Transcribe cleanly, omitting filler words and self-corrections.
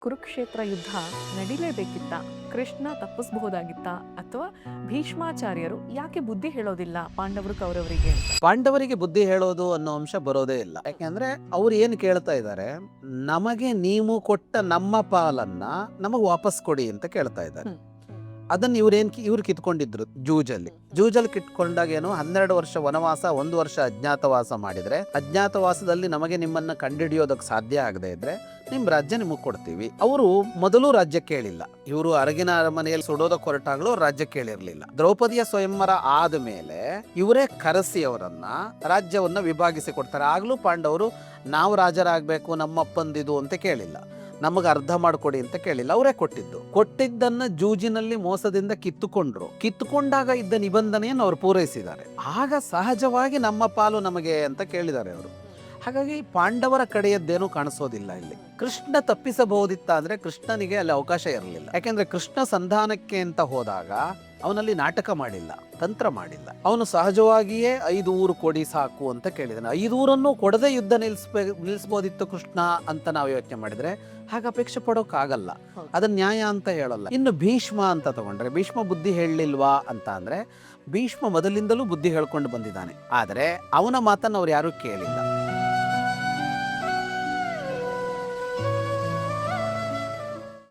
ಕುರುಕ್ಷೇತ್ರ ಯುದ್ಧ ನಡಿಲೇಬೇಕಿತ್ತ? ಕೃಷ್ಣ ತಪ್ಪಿಸಬಹುದಾಗಿತ್ತ? ಅಥವಾ ಭೀಷ್ಮಾಚಾರ್ಯರು ಯಾಕೆ ಬುದ್ಧಿ ಹೇಳೋದಿಲ್ಲ ಪಾಂಡವರು ಕೌರವರಿಗೆ ಅಂತ? ಪಾಂಡವರಿಗೆ ಬುದ್ಧಿ ಹೇಳೋದು ಅನ್ನೋ ಅಂಶ ಬರೋದೇ ಇಲ್ಲ. ಯಾಕೆಂದ್ರೆ ಅವ್ರು ಏನು ಕೇಳ್ತಾ ಇದ್ದಾರೆ, ನಮಗೆ ನೀವು ಕೊಟ್ಟ ನಮ್ಮ ಪಾಲನ್ನ ನಮಗ್ ವಾಪಸ್ ಕೊಡಿ ಅಂತ ಕೇಳ್ತಾ ಇದ್ದಾರೆ. ಅದನ್ನ ಇವ್ರು ಕಿತ್ಕೊಂಡಿದ್ರು ಜೂಜಲ್ಲಿ ಕಿತ್ಕೊಂಡಾಗ ಏನು 12 ವರ್ಷ ವನವಾಸ, 1 ವರ್ಷ ಅಜ್ಞಾತವಾಸ ಮಾಡಿದ್ರೆ, ಅಜ್ಞಾತವಾಸದಲ್ಲಿ ನಮಗೆ ನಿಮ್ಮನ್ನ ಕಂಡುಹಿಡಿಯೋದಕ್ಕೆ ಸಾಧ್ಯ ಆಗದೆ ಇದ್ರೆ ನಿಮ್ ರಾಜ್ಯ ನಿಮಗ್ ಕೊಡ್ತೀವಿ. ಅವರು ಮೊದಲು ರಾಜ್ಯ ಕೇಳಿಲ್ಲ. ಇವರು ಅರಗಿನ ಅರಮನೆಯಲ್ಲಿ ಸುಡೋದಕ್ಕೆ ಹೊರಟಾಗ್ಲೂ ರಾಜ್ಯ ಕೇಳಿರ್ಲಿಲ್ಲ. ದ್ರೌಪದಿಯ ಸ್ವಯಂವರ ಆದ ಮೇಲೆ ಇವರೇ ಕರೆಸಿ ಅವರನ್ನ ರಾಜ್ಯವನ್ನ ವಿಭಾಗಿಸಿ ಕೊಡ್ತಾರೆ. ಆಗ್ಲೂ ಪಾಂಡವರು ನಾವು ರಾಜರಾಗಬೇಕು, ನಮ್ಮಪ್ಪಂದಿದು ಅಂತ ಕೇಳಿಲ್ಲ, ನಮಗೆ ಅರ್ಧ ಮಾಡ್ಕೊಡಿ ಅಂತ ಕೇಳಿಲ್ಲ, ಅವರೇ ಕೊಟ್ಟಿದ್ದನ್ನ ಜೂಜಿನಲ್ಲಿ ಮೋಸದಿಂದ ಕಿತ್ತುಕೊಂಡಾಗ ಇದ್ದ ನಿಬಂಧನೆಯನ್ನು ಅವರು ಪೂರೈಸಿದ್ದಾರೆ. ಆಗ ಸಹಜವಾಗಿ ನಮ್ಮ ಪಾಲು ನಮಗೆ ಅಂತ ಕೇಳಿದ್ದಾರೆ ಅವರು. ಹಾಗಾಗಿ ಪಾಂಡವರ ಕಡೆಯದ್ದೇನೂ ಕಾಣಿಸೋದಿಲ್ಲ ಇಲ್ಲಿ. ಕೃಷ್ಣ ತಪ್ಪಿಸಬಹುದಿತ್ತ ಅಂದ್ರೆ ಕೃಷ್ಣನಿಗೆ ಅಲ್ಲಿ ಅವಕಾಶ ಇರಲಿಲ್ಲ. ಯಾಕೆಂದ್ರೆ ಕೃಷ್ಣ ಸಂಧಾನಕ್ಕೆ ಅಂತ ಹೋದಾಗ ಅವನಲ್ಲಿ ನಾಟಕ ಮಾಡಿಲ್ಲ, ತಂತ್ರ ಮಾಡಿಲ್ಲ. ಅವನು ಸಹಜವಾಗಿಯೇ 5 ಊರು ಕೊಡಿ ಸಾಕು ಅಂತ ಕೇಳಿದಾನೆ. 5 ಊರನ್ನು ಕೊಡದೆ ಯುದ್ಧ ನಿಲ್ಲಿಸಬಹುದಿತ್ತು ಕೃಷ್ಣ ಅಂತ ನಾವು ಯೋಚನೆ ಮಾಡಿದ್ರೆ ಹಾಗೆ ಅಪೇಕ್ಷೆ ಪಡೋಕ್ಕಾಗಲ್ಲ. ಅದನ್ನ ನ್ಯಾಯ ಅಂತ ಹೇಳಲ್ಲ. ಇನ್ನು ಭೀಷ್ಮ ಅಂತ ತಗೊಂಡ್ರೆ, ಭೀಷ್ಮ ಬುದ್ಧಿ ಹೇಳಲಿಲ್ವಾ ಅಂತ ಅಂದ್ರೆ, ಭೀಷ್ಮ ಮೊದಲಿಂದಲೂ ಬುದ್ಧಿ ಹೇಳ್ಕೊಂಡು ಬಂದಿದ್ದಾನೆ. ಆದ್ರೆ ಅವನ ಮಾತನ್ನು ಅವ್ರು ಯಾರು ಕೇಳಿಲ್ಲ.